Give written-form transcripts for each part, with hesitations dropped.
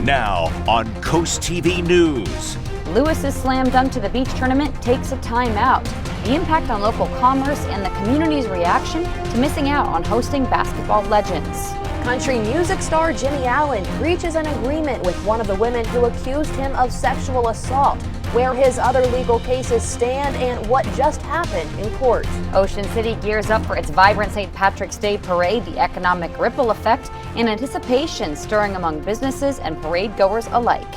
Now on CoastTV News. Lewis's slam dunk to the beach tournament takes a timeout. The impact on local commerce and the community's reaction to missing out on hosting basketball legends. Country music star Jimmy Allen reaches an agreement with one of the women who accused him of sexual assault, where his other legal cases stand, and what just happened in court. Ocean City gears up for its vibrant St. Patrick's Day parade, the economic ripple effect and anticipation stirring among businesses and parade goers alike.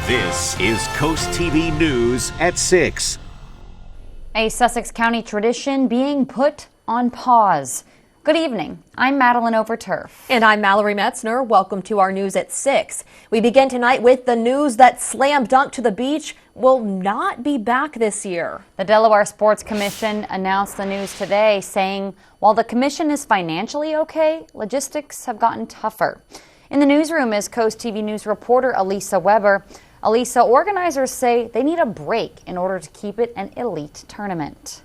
This is CoastTV News at 6. A Sussex County tradition being put on pause. Good evening. I'm Madeline Overturf. And I'm Mallory Metzner. Welcome to our news at 6. We begin tonight with the news that Slam Dunk to the Beach will not be back this year. The Delaware Sports Commission announced the news today, saying while the commission is financially okay, logistics have gotten tougher. In the newsroom is CoastTV News reporter Elisa Weber. Elisa, organizers say they need a break in order to keep it an elite tournament.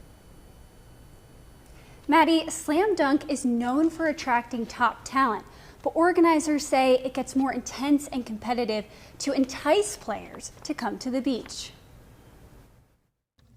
Maddie, Slam Dunk is known for attracting top talent, but organizers say it gets more intense and competitive to entice players to come to the beach.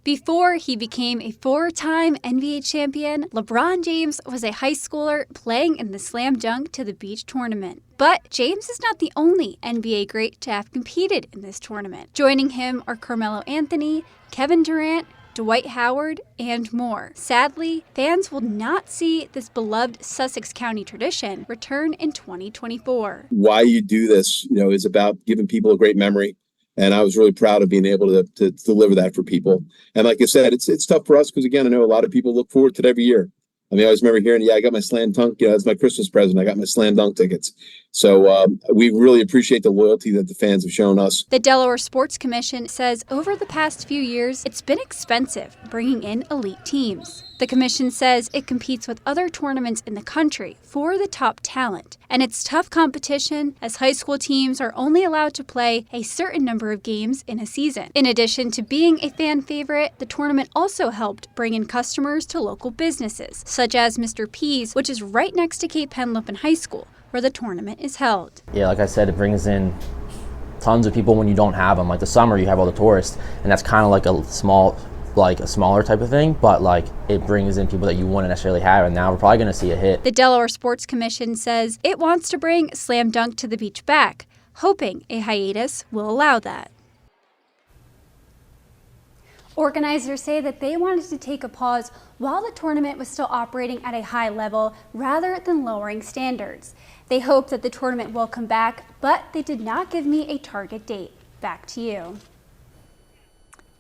Before he became a four-time NBA champion, LeBron James was a high schooler playing in the Slam Dunk to the Beach tournament. But James is not the only NBA great to have competed in this tournament. Joining him are Carmelo Anthony, Kevin Durant, Dwight Howard, and more. Sadly, fans will not see this beloved Sussex County tradition return in 2024. Why you do this, is about giving people a great memory. And I was really proud of being able to deliver that for people. And like I said, it's tough for us because, again, I know a lot of people look forward to it every year. I mean, I always remember hearing, I got my slam dunk. That's my Christmas present. I got my slam dunk tickets. So we really appreciate the loyalty that the fans have shown us. The Delaware Sports Commission says over the past few years, it's been expensive bringing in elite teams. The commission says it competes with other tournaments in the country for the top talent. And it's tough competition as high school teams are only allowed to play a certain number of games in a season. In addition to being a fan favorite, the tournament also helped bring in customers to local businesses, such as Mr. P's, which is right next to Cape Henlopen High School, where the tournament is held. Yeah, like I said, it brings in tons of people when you don't have them. Like the summer, you have all the tourists, and that's kind of like a smaller type of thing, but it brings in people that you wouldn't necessarily have, and now we're probably going to see a hit. The Delaware Sports Commission says it wants to bring Slam Dunk to the Beach back, hoping a hiatus will allow that. Organizers say that they wanted to take a pause while the tournament was still operating at a high level rather than lowering standards. They hope that the tournament will come back, but they did not give me a target date. Back to you.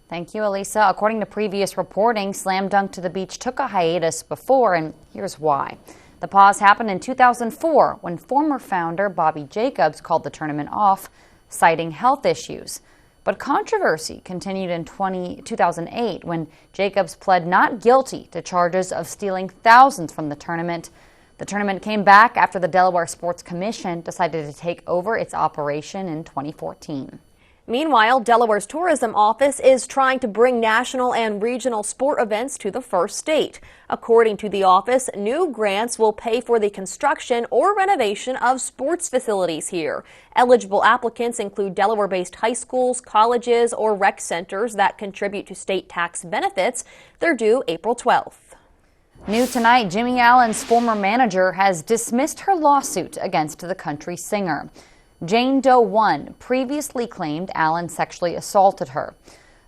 Thank you, Elisa. According to previous reporting, Slam Dunk to the Beach took a hiatus before, and here's why. The pause happened in 2004 when former founder Bobby Jacobs called the tournament off, citing health issues. But controversy continued in 2008 when Jacobs pled not guilty to charges of stealing thousands from the tournament. The tournament came back after the Delaware Sports Commission decided to take over its operation in 2014. Meanwhile, Delaware's tourism office is trying to bring national and regional sport events to the first state. According to the office, new grants will pay for the construction or renovation of sports facilities here. Eligible applicants include Delaware-based high schools, colleges, or rec centers that contribute to state tax benefits. They're due April 12th. New tonight, Jimmy Allen's former manager has dismissed her lawsuit against the country singer. Jane Doe 1 previously claimed Allen sexually assaulted her.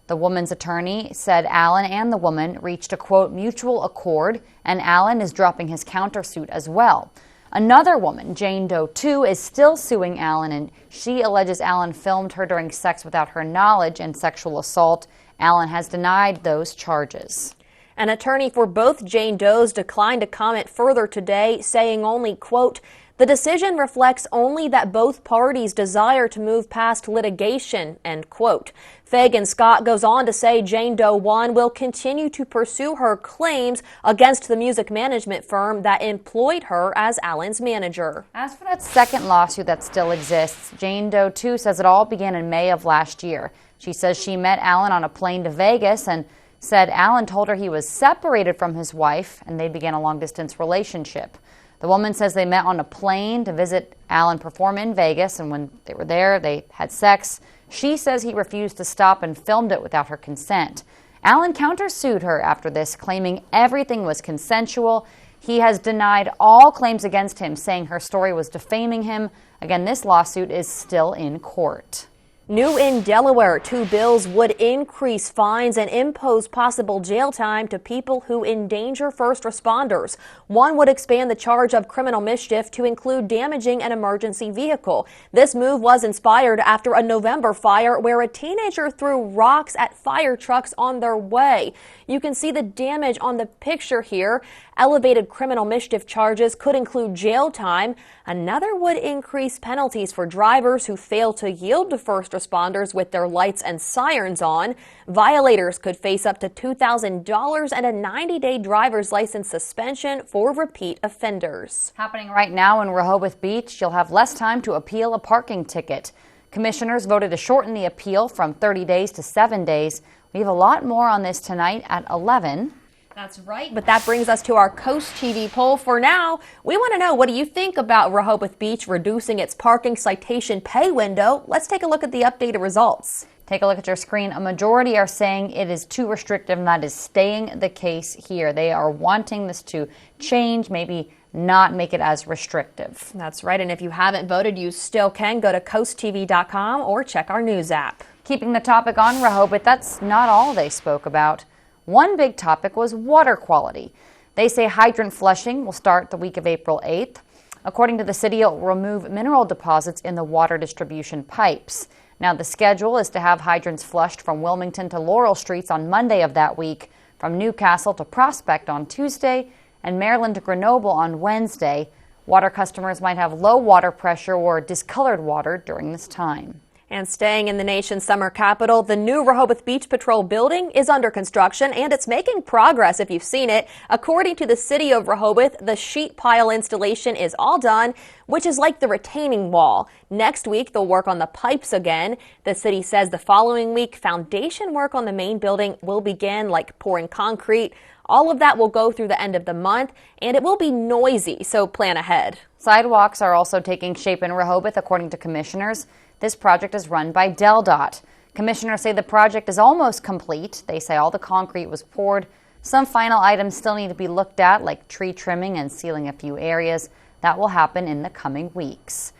The woman's attorney said Allen and the woman reached a, quote, mutual accord, and Allen is dropping his countersuit as well. Another woman, Jane Doe 2, is still suing Allen, and she alleges Allen filmed her during sex without her knowledge and sexual assault. Allen has denied those charges. An attorney for both Jane Does declined to comment further today, saying only, quote, the decision reflects only that both parties desire to move past litigation, end quote. Fagan Scott goes on to say Jane Doe 1 will continue to pursue her claims against the music management firm that employed her as Allen's manager. As for that second lawsuit that still exists, Jane Doe 2 says it all began in May of last year. She says she met Allen on a plane to Vegas and said Allen told her he was separated from his wife and they began a long-distance relationship. The woman says they met on a plane to visit Allen perform in Vegas, and when they were there, they had sex. She says he refused to stop and filmed it without her consent. Allen countersued her after this, claiming everything was consensual. He has denied all claims against him, saying her story was defaming him. Again, this lawsuit is still in court. New in Delaware, 2 bills would increase fines and impose possible jail time to people who endanger first responders. One would expand the charge of criminal mischief to include damaging an emergency vehicle. This move was inspired after a November fire where a teenager threw rocks at fire trucks on their way. You can see the damage on the picture here. Elevated criminal mischief charges could include jail time. Another would increase penalties for drivers who fail to yield to first responders with their lights and sirens on. Violators could face up to $2,000 and a 90-day driver's license suspension for repeat offenders. Happening right now in Rehoboth Beach, you'll have less time to appeal a parking ticket. Commissioners voted to shorten the appeal from 30 days to 7 days. We have a lot more on this tonight at 11. That's right, but that brings us to our Coast TV poll. For now, we want to know, what do you think about Rehoboth Beach reducing its parking citation pay window? Let's take a look at the updated results. Take a look at your screen. A majority are saying it is too restrictive, and that is staying the case here. They are wanting this to change, maybe not make it as restrictive. That's right, and if you haven't voted, you still can. Go to coasttv.com or check our news app. Keeping the topic on Rehoboth, that's not all they spoke about. One big topic was water quality. They say hydrant flushing will start the week of April 8th. According to the city, it will remove mineral deposits in the water distribution pipes. Now, the schedule is to have hydrants flushed from Wilmington to Laurel Streets on Monday of that week, from Newcastle to Prospect on Tuesday, and Maryland to Grenoble on Wednesday. Water customers might have low water pressure or discolored water during this time. And staying in the nation's summer capital, the new Rehoboth Beach Patrol building is under construction, and it's making progress if you've seen it. According to the city of Rehoboth, the sheet pile installation is all done, which is like the retaining wall. Next week, they'll work on the pipes again. The city says the following week, foundation work on the main building will begin, like pouring concrete. All of that will go through the end of the month, and it will be noisy, so plan ahead. Sidewalks are also taking shape in Rehoboth, according to commissioners. This project is run by DelDOT. Commissioners say the project is almost complete. They say all the concrete was poured. Some final items still need to be looked at, like tree trimming and sealing a few areas. That will happen in the coming weeks.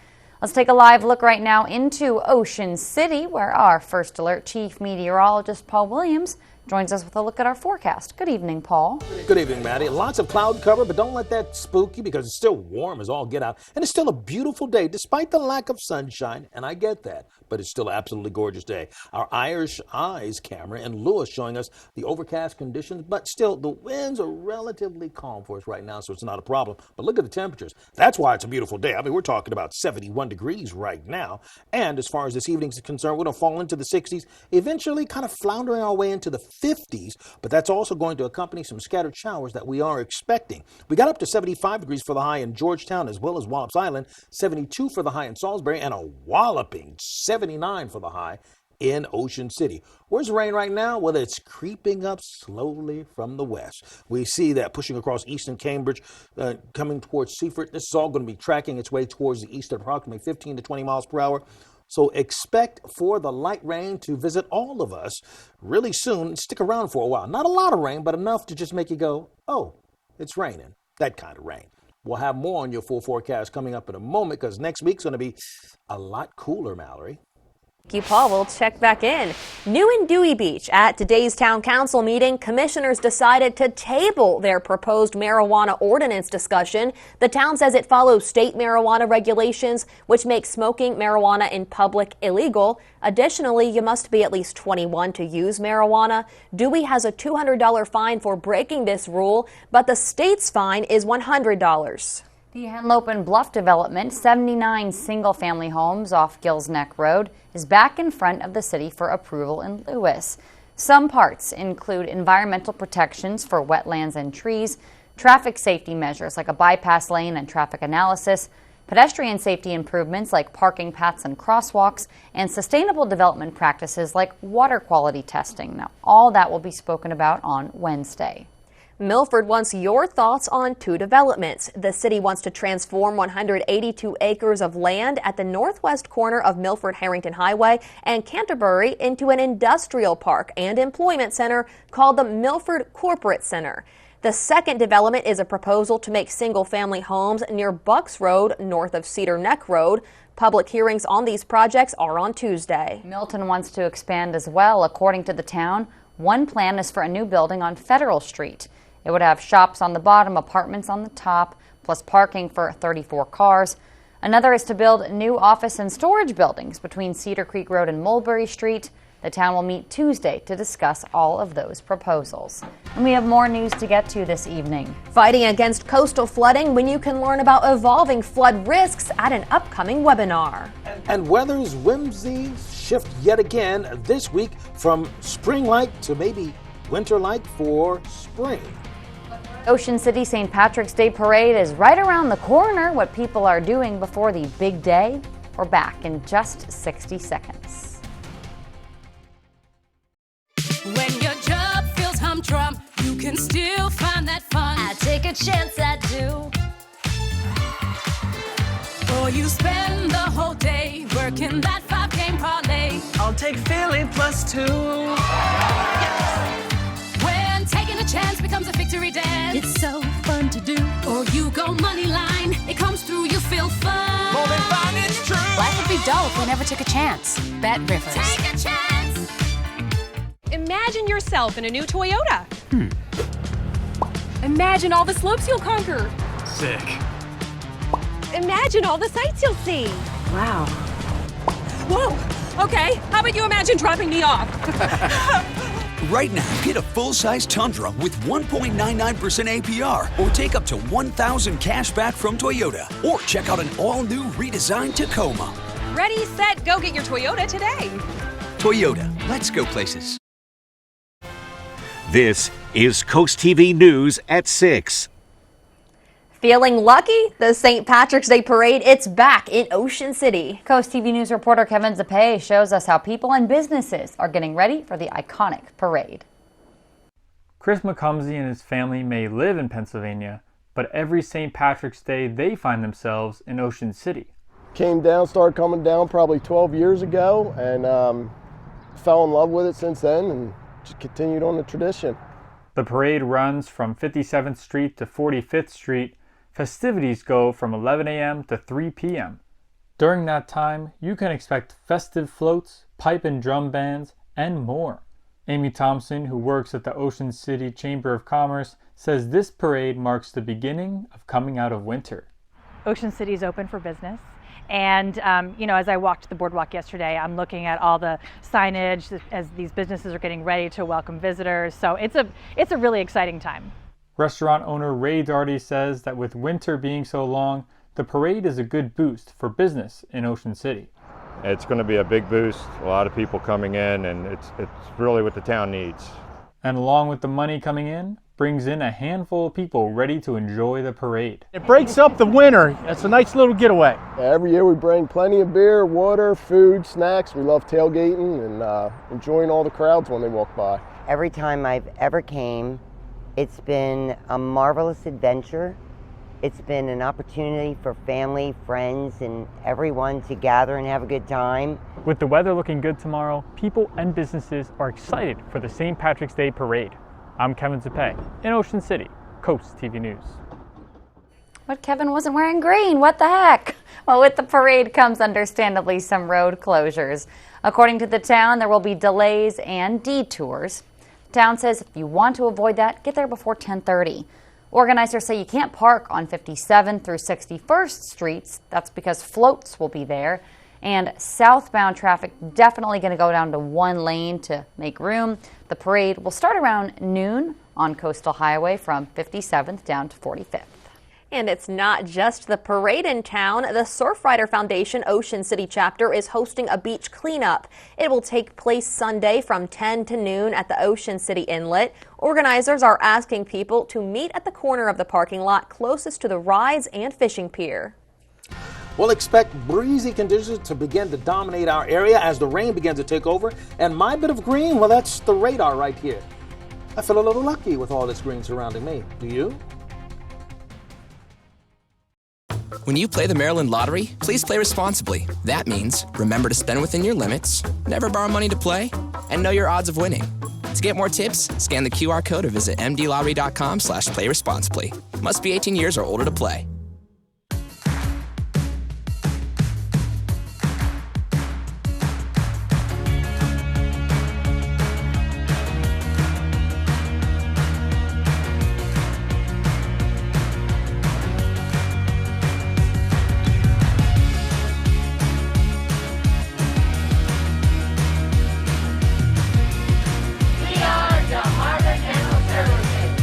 Let's take a live look right now into Ocean City, where our First Alert Chief Meteorologist Paul Williams joins us with a look at our forecast. Good evening, Paul. Good evening, Maddie. Lots of cloud cover, but don't let that spook you because it's still warm as all get out. And it's still a beautiful day despite the lack of sunshine, and I get that, but it's still an absolutely gorgeous day. Our Irish Eyes camera and Lewis showing us the overcast conditions, but still the winds are relatively calm for us right now, so it's not a problem. But look at the temperatures. That's why it's a beautiful day. I mean, we're talking about 71 degrees right now. And as far as this evening is concerned, we're going to fall into the 60s, eventually kind of floundering our way into the 50s, but that's also going to accompany some scattered showers that we are expecting. We got up to 75 degrees for the high in Georgetown as well as Wallops Island, 72 for the high in Salisbury, and a walloping 79 for the high in Ocean City. Where's the rain right now? Well, it's creeping up slowly from the west. We see that pushing across eastern Cambridge, coming towards Seaford. This is all going to be tracking its way towards the east at approximately 15 to 20 miles per hour. So expect for the light rain to visit all of us really soon. Stick around for a while. Not a lot of rain, but enough to just make you go, oh, it's raining. That kind of rain. We'll have more on your full forecast coming up in a moment because next week's going to be a lot cooler, Mallory. Thank you, Paul. We'll check back in. New in Dewey Beach, at today's town council meeting, commissioners decided to table their proposed marijuana ordinance discussion. The town says it follows state marijuana regulations, which make smoking marijuana in public illegal. Additionally, you must be at least 21 to use marijuana. Dewey has a $200 fine for breaking this rule, but the state's fine is $100. The Henlope and Bluff development, 79 single-family homes off Gills Neck Road, is back in front of the city for approval in Lewis. Some parts include environmental protections for wetlands and trees, traffic safety measures like a bypass lane and traffic analysis, pedestrian safety improvements like parking paths and crosswalks, and sustainable development practices like water quality testing. Now, all that will be spoken about on Wednesday. Milford wants your thoughts on two developments. The city wants to transform 182 acres of land at the northwest corner of Milford-Harrington Highway and Canterbury into an industrial park and employment center called the Milford Corporate Center. The second development is a proposal to make single-family homes near Bucks Road, north of Cedar Neck Road. Public hearings on these projects are on Tuesday. Milton wants to expand as well. According to the town, one plan is for a new building on Federal Street. It would have shops on the bottom, apartments on the top, plus parking for 34 cars. Another is to build new office and storage buildings between Cedar Creek Road and Mulberry Street. The town will meet Tuesday to discuss all of those proposals. And we have more news to get to this evening. Fighting against coastal flooding when you can learn about evolving flood risks at an upcoming webinar. And weather's whimsies shift yet again this week from spring-like to maybe winter-like for spring. Ocean City St. Patrick's Day Parade is right around the corner. What people are doing before the big day? We're back in just 60 seconds. When your job feels humdrum, you can still find that fun. I take a chance, I do. Or you spend the whole day working that 5-game parlay. I'll take Philly +2. When taking a chance becomes a victory dance, it's so fun to do. Or you go money line, it comes through, you feel fun. More than fun, it's true. Life would be dull if we never took a chance. Bet Rivers. Take a chance. Imagine yourself in a new Toyota. Imagine all the slopes you'll conquer. Sick. Imagine all the sights you'll see. Wow. Whoa, okay, how about you imagine dropping me off? Right now, get a full-size Tundra with 1.99% APR or take up to $1,000 cash back from Toyota. Or check out an all-new redesigned Tacoma. Ready, set, go get your Toyota today. Toyota, let's go places. This is Coast TV News at 6. Feeling lucky? The St. Patrick's Day Parade, it's back in Ocean City. Coast TV News reporter Kevin Zapay shows us how people and businesses are getting ready for the iconic parade. Chris McCumsey and his family may live in Pennsylvania, but every St. Patrick's Day they find themselves in Ocean City. Came down, started coming down probably 12 years ago, and fell in love with it since then and just continued on the tradition. The parade runs from 57th Street to 45th Street. Festivities go from 11 a.m. to 3 p.m. During that time, you can expect festive floats, pipe and drum bands, and more. Amy Thompson, who works at the Ocean City Chamber of Commerce, says this parade marks the beginning of coming out of winter. Ocean City is open for business. And, as I walked the boardwalk yesterday, I'm looking at all the signage as these businesses are getting ready to welcome visitors. So it's a really exciting time. Restaurant owner Ray Darty says that with winter being so long, the parade is a good boost for business in Ocean City. It's going to be a big boost, a lot of people coming in, and it's really what the town needs. And along with the money coming in, brings in a handful of people ready to enjoy the parade. It breaks up the winter. It's a nice little getaway. Every year we bring plenty of beer, water, food, snacks. We love tailgating and enjoying all the crowds when they walk by. Every time I've ever came, it's been a marvelous adventure. It's been an opportunity for family, friends, and everyone to gather and have a good time. With the weather looking good tomorrow, people and businesses are excited for the St. Patrick's Day Parade. I'm Kevin Zapay in Ocean City, Coast TV News. But Kevin wasn't wearing green. What the heck? Well, with the parade comes understandably some road closures. According to the town, there will be delays and detours. The town says if you want to avoid that, get there before 10:30. Organizers say you can't park on 57th through 61st Streets. That's because floats will be there. And southbound traffic definitely going to go down to one lane to make room. The parade will start around noon on Coastal Highway from 57th down to 45th. And it's not just the parade in town. The Surfrider Foundation Ocean City chapter is hosting a beach cleanup. It will take place Sunday from 10 to noon at the Ocean City Inlet. Organizers are asking people to meet at the corner of the parking lot closest to the rides and fishing pier. We'll expect breezy conditions to begin to dominate our area as the rain begins to take over. And my bit of green, well, that's the radar right here. I feel a little lucky with all this green surrounding me. Do you? When you play the Maryland Lottery, please play responsibly. That means remember to spend within your limits, never borrow money to play, and know your odds of winning. To get more tips, scan the QR code or visit mdlottery.com/playresponsibly. Must be 18 years or older to play.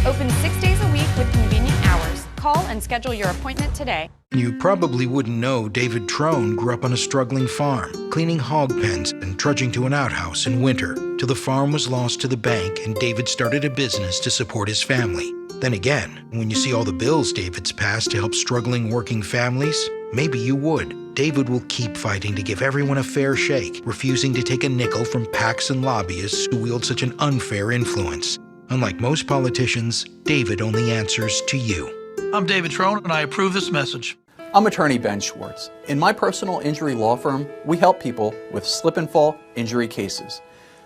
Open 6 days a week with convenient hours. Call and schedule your appointment today. You probably wouldn't know David Trone grew up on a struggling farm, cleaning hog pens and trudging to an outhouse in winter, till the farm was lost to the bank and David started a business to support his family. Then again, when you see all the bills David's passed to help struggling working families, maybe you would. David will keep fighting to give everyone a fair shake, refusing to take a nickel from PACs and lobbyists who wield such an unfair influence. Unlike most politicians, David only answers to you. I'm David Trone, and I approve this message. I'm attorney Ben Schwartz. In my personal injury law firm, we help people with slip and fall injury cases.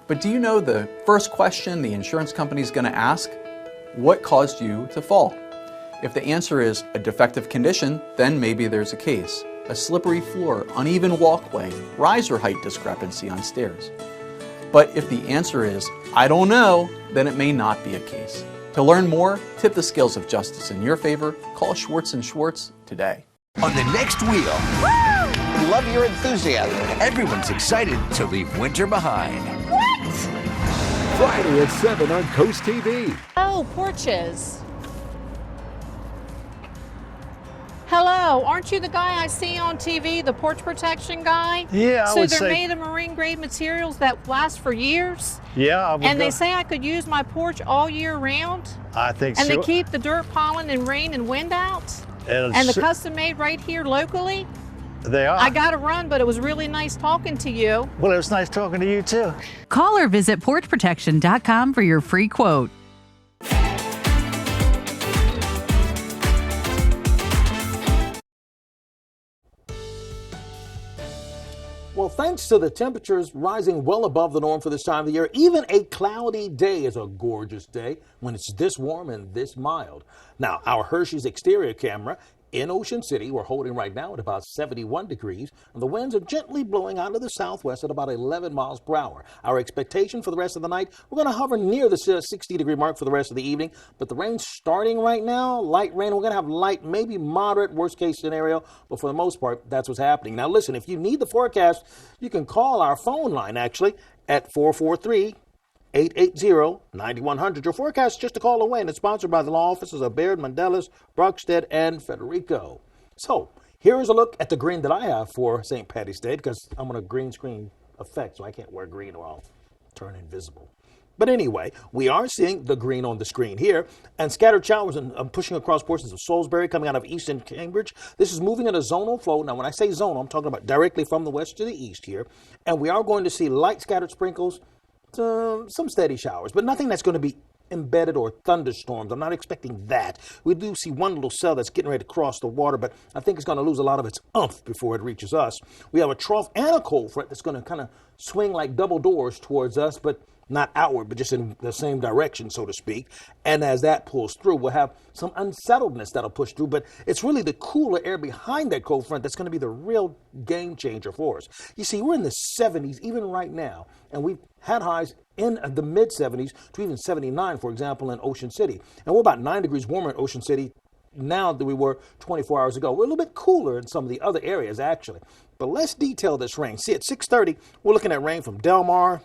But do you know the first question the insurance company is going to ask? What caused you to fall? If the answer is a defective condition, then maybe there's a case. A slippery floor, uneven walkway, riser height discrepancy on stairs. But if the answer is, I don't know, then it may not be a case. To learn more, tip the scales of justice in your favor. Call Schwartz & Schwartz today. On the next wheel, woo! Love your enthusiasm. Everyone's excited to leave winter behind. What? Friday at 7 on CoastTV. Oh, porches. Hello, aren't you the guy I see on TV, the porch protection guy? Yeah, I would say. So they're made of marine grade materials that last for years? Yeah, I would. And they say I could use my porch all year round? I think and so. And they keep the dirt, pollen, and rain and wind out? And the custom made right here locally? They are. I got to run, but it was really nice talking to you. Well, it was nice talking to you too. Call or visit porchprotection.com for your free quote. Well, thanks to the temperatures rising well above the norm for this time of the year, even a cloudy day is a gorgeous day when it's this warm and this mild. Now, our Hershey's exterior camera in Ocean City, we're holding right now at about 71 degrees, and the winds are gently blowing out of the southwest at about 11 miles per hour. Our expectation for the rest of the night, we're going to hover near the 60-degree mark for the rest of the evening, but the rain's starting right now. Light rain, we're going to have light, maybe moderate, worst-case scenario, but for the most part, that's what's happening. Now, listen, if you need the forecast, you can call our phone line, actually, at 443-880-9100. Your forecast is just a call away, and it's sponsored by the law offices of Baird, Mandelis, Brockstead, and Federico. So here is a look at the green that I have for St. Patty's Day, because I'm on a green screen effect, so I can't wear green or I'll turn invisible. But anyway, we are seeing the green on the screen here, and scattered showers and pushing across portions of Salisbury coming out of eastern Cambridge. This is moving in a zonal flow. Now, when I say zonal, I'm talking about directly from the west to the east here, and we are going to see light scattered sprinkles, some steady showers, but nothing that's going to be embedded or thunderstorms. I'm not expecting that. We do see one little cell that's getting ready to cross the water, but I think it's going to lose a lot of its oomph before it reaches us. We have a trough and a cold front that's going to kind of swing like double doors towards us, but not outward, but just in the same direction, so to speak. And as that pulls through, we'll have some unsettledness that'll push through, but it's really the cooler air behind that cold front that's going to be the real game changer for us. You see, we're in the 70s even right now, and we've had highs in the mid 70s to even 79, for example, in Ocean City. And we're about 9 degrees warmer in Ocean City now than we were 24 hours ago. We're a little bit cooler in some of the other areas, actually. But let's detail this rain. See, at 6:30, we're looking at rain from Del Mar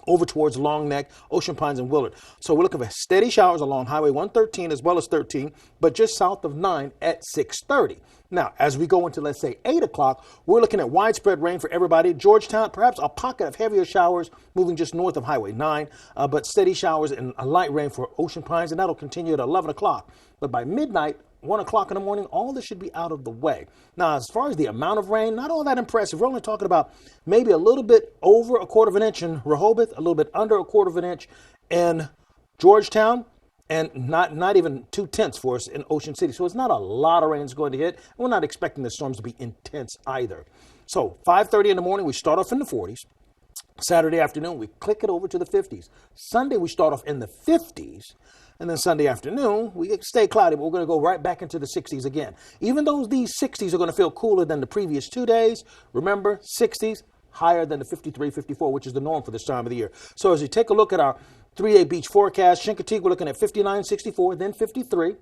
over towards Long Neck, Ocean Pines, and Willard. So we're looking for steady showers along Highway 113 as well as 13, but just south of 9 at 6:30. Now, as we go into, let's say, 8 o'clock, we're looking at widespread rain for everybody. Georgetown, perhaps a pocket of heavier showers moving just north of Highway 9, but steady showers and a light rain for Ocean Pines, and that'll continue at 11 o'clock. But by midnight, 1 o'clock in the morning, all this should be out of the way. Now, as far as the amount of rain, not all that impressive. We're only talking about maybe a little bit over a quarter of an inch in Rehoboth, a little bit under a quarter of an inch in Georgetown, and not even 2/10 for us in Ocean City. So it's not a lot of rain that's going to hit. We're not expecting the storms to be intense either. So 5:30 in the morning, we start off in the 40s. Saturday afternoon, we click it over to the 50s. Sunday, we start off in the 50s. And then Sunday afternoon, we stay cloudy, but we're going to go right back into the 60s again. Even though these 60s are going to feel cooler than the previous 2 days, remember, 60s higher than the 53, 54, which is the norm for this time of the year. So as you take a look at our 3-day beach forecast, Chincoteague, we're looking at 59, 64, then 53.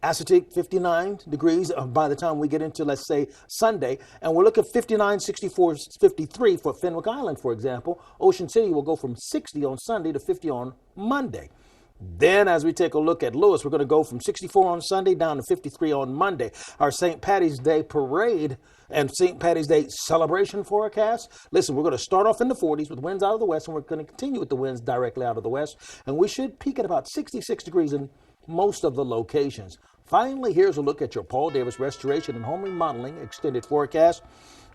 Assateague, 59 degrees by the time we get into, let's say, Sunday. And we'll look at 59, 64, 53 for Fenwick Island, for example. Ocean City will go from 60 on Sunday to 50 on Monday. Then as we take a look at Lewis, we're going to go from 64 on Sunday down to 53 on Monday. Our St. Patty's Day parade and St. Patty's Day celebration forecast. Listen, we're going to start off in the 40s with winds out of the west, and we're going to continue with the winds directly out of the west. And we should peak at about 66 degrees in most of the locations. Finally, here's a look at your Paul Davis Restoration and Home Remodeling extended forecast.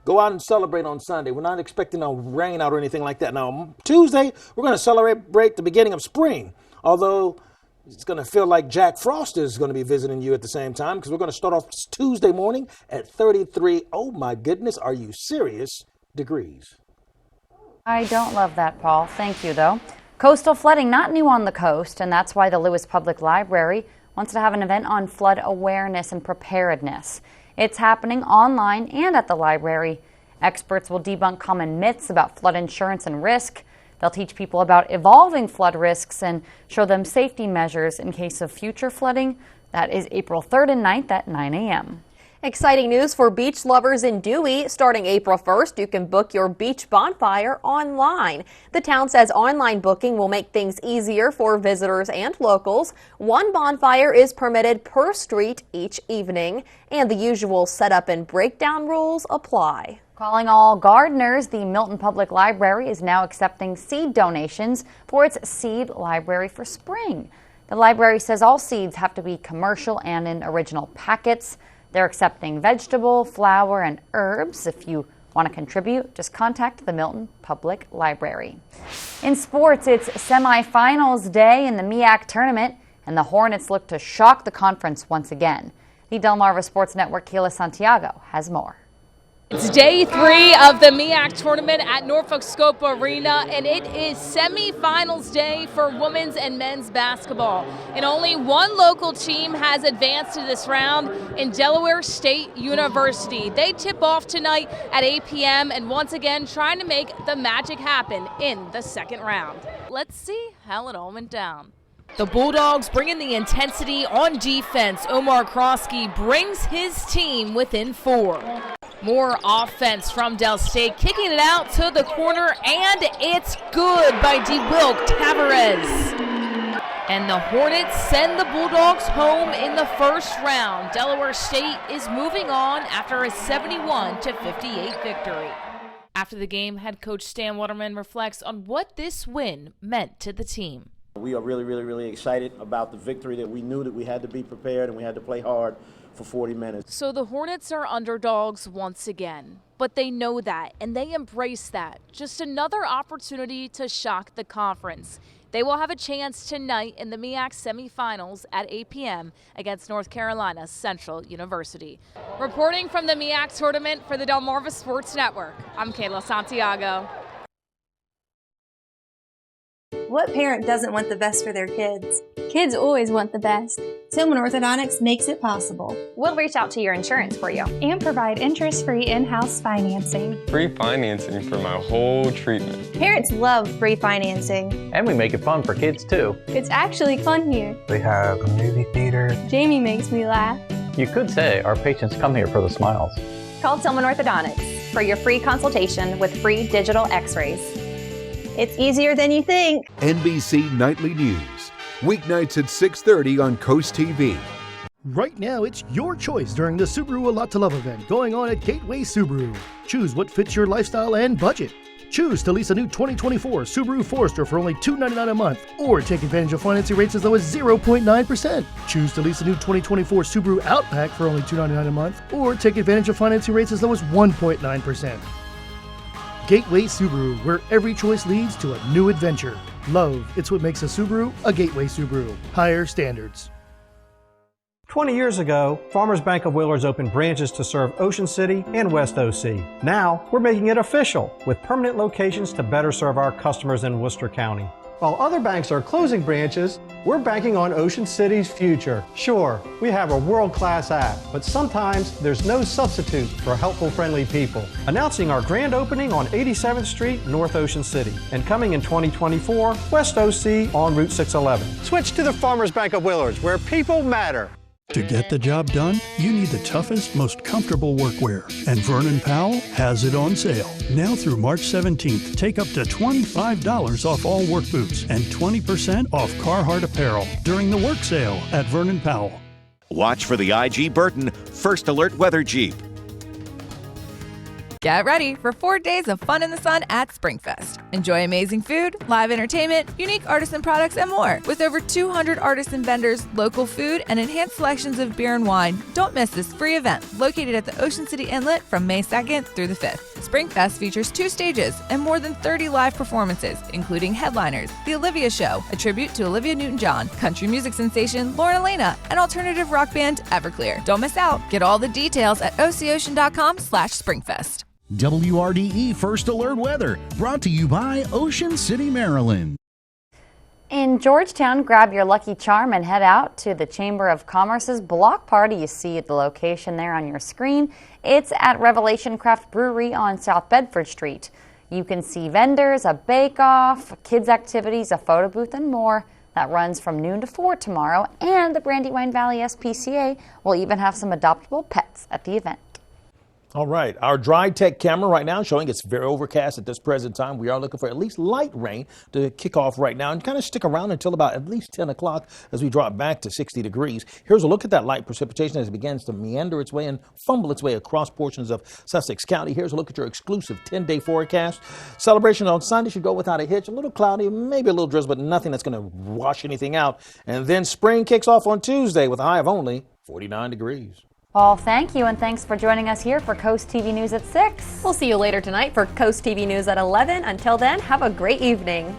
Go out and celebrate on Sunday. We're not expecting no rain out or anything like that. Now, Tuesday, we're going to celebrate the beginning of spring. Although it's going to feel like Jack Frost is going to be visiting you at the same time, because we're going to start off Tuesday morning at 33. Oh my goodness, are you serious? Degrees. I don't love that, Paul. Thank you, though. Coastal flooding, not new on the coast, and that's why the Lewis Public Library wants to have an event on flood awareness and preparedness. It's happening online and at the library. Experts will debunk common myths about flood insurance and risk. They'll teach people about evolving flood risks and show them safety measures in case of future flooding. That is April 3rd and 9th at 9 a.m. Exciting news for beach lovers in Dewey. Starting April 1st, you can book your beach bonfire online. The town says online booking will make things easier for visitors and locals. One bonfire is permitted per street each evening, and the usual setup and breakdown rules apply. Calling all gardeners, the Milton Public Library is now accepting seed donations for its seed library for spring. The library says all seeds have to be commercial and in original packets. They're accepting vegetable, flower, and herbs. If you want to contribute, just contact the Milton Public Library. In sports, it's semifinals day in the MEAC tournament, and the Hornets look to shock the conference once again. The Delmarva Sports Network, Kayla Santiago, has more. It's day 3 of the MEAC tournament at Norfolk Scope Arena, and it is semifinals day for women's and men's basketball. And only one local team has advanced to this round in Delaware State University. They tip off tonight at 8 p.m. and once again trying to make the magic happen in the second round. Let's see how it all went down. The Bulldogs bring in the intensity on defense. Omar Krosky brings his team within 4. More offense from Del State, kicking it out to the corner, and it's good by DeWilk Tavares. And the Hornets send the Bulldogs home in the first round. Delaware State is moving on after a 71-58 victory. After the game, head coach Stan Waterman reflects on what this win meant to the team. We are really excited about the victory, that we knew that we had to be prepared and we had to play hard for 40 minutes. So the Hornets are underdogs once again, but they know that and they embrace that. Just another opportunity to shock the conference. They will have a chance tonight in the MEAC semifinals at 8 p.m. against North Carolina Central University. Reporting from the MEAC tournament for the Delmarva Sports Network, I'm Kayla Santiago. What parent doesn't want the best for their kids? Kids always want the best. Tillman Orthodontics makes it possible. We'll reach out to your insurance for you and provide interest-free in-house financing. Free financing for my whole treatment. Parents love free financing. And we make it fun for kids too. It's actually fun here. We have a movie theater. Jamie makes me laugh. You could say our patients come here for the smiles. Call Tillman Orthodontics for your free consultation with free digital x-rays. It's easier than you think. NBC Nightly News, weeknights at 6:30 on CoastTV. Right now, it's your choice during the Subaru A Lot to Love event going on at Gateway Subaru. Choose what fits your lifestyle and budget. Choose to lease a new 2024 Subaru Forester for only $299 a month, or take advantage of financing rates as low as 0.9%. Choose to lease a new 2024 Subaru Outback for only $299 a month, or take advantage of financing rates as low as 1.9%. Gateway Subaru, where every choice leads to a new adventure. Love, it's what makes a Subaru a Gateway Subaru. Higher standards. 20 years ago, Farmers Bank of Willers opened branches to serve Ocean City and West OC. Now, we're making it official with permanent locations to better serve our customers in Worcester County. While other banks are closing branches, we're banking on Ocean City's future. Sure, we have a world-class app, but sometimes there's no substitute for helpful, friendly people. Announcing our grand opening on 87th Street, North Ocean City, and coming in 2024, West OC on Route 611. Switch to the Farmers Bank of Willers, where people matter. To get the job done, you need the toughest, most comfortable workwear. And Vernon Powell has it on sale. Now through March 17th, take up to $25 off all work boots and 20% off Carhartt apparel during the work sale at Vernon Powell. Watch for the IG Burton First Alert Weather Jeep. Get ready for 4 days of fun in the sun at SpringFest. Enjoy amazing food, live entertainment, unique artisan products, and more. With over 200 artisan vendors, local food, and enhanced selections of beer and wine, don't miss this free event located at the Ocean City Inlet from May 2nd through the 5th. SpringFest features 2 stages and more than 30 live performances, including headliners, The Olivia Show, a tribute to Olivia Newton-John, country music sensation Lauren Elena, and alternative rock band Everclear. Don't miss out. Get all the details at ococean.com/SpringFest. WRDE First Alert Weather, brought to you by Ocean City, Maryland. In Georgetown, grab your lucky charm and head out to the Chamber of Commerce's block party. You see the location there on your screen. It's at Revelation Craft Brewery on South Bedford Street. You can see vendors, a bake-off, kids' activities, a photo booth, and more. That runs from noon to 4 tomorrow, and the Brandywine Valley SPCA will even have some adoptable pets at the event. All right, our dry tech camera right now showing it's very overcast at this present time. We are looking for at least light rain to kick off right now and kind of stick around until about at least 10 o'clock as we drop back to 60 degrees. Here's a look at that light precipitation as it begins to meander its way and fumble its way across portions of Sussex County. Here's a look at your exclusive 10-day forecast. Celebration on Sunday should go without a hitch. A little cloudy, maybe a little drizzle, but nothing that's going to wash anything out. And then spring kicks off on Tuesday with a high of only 49 degrees. Well, thank you, and thanks for joining us here for Coast TV News at 6. We'll see you later tonight for Coast TV News at 11. Until then, have a great evening.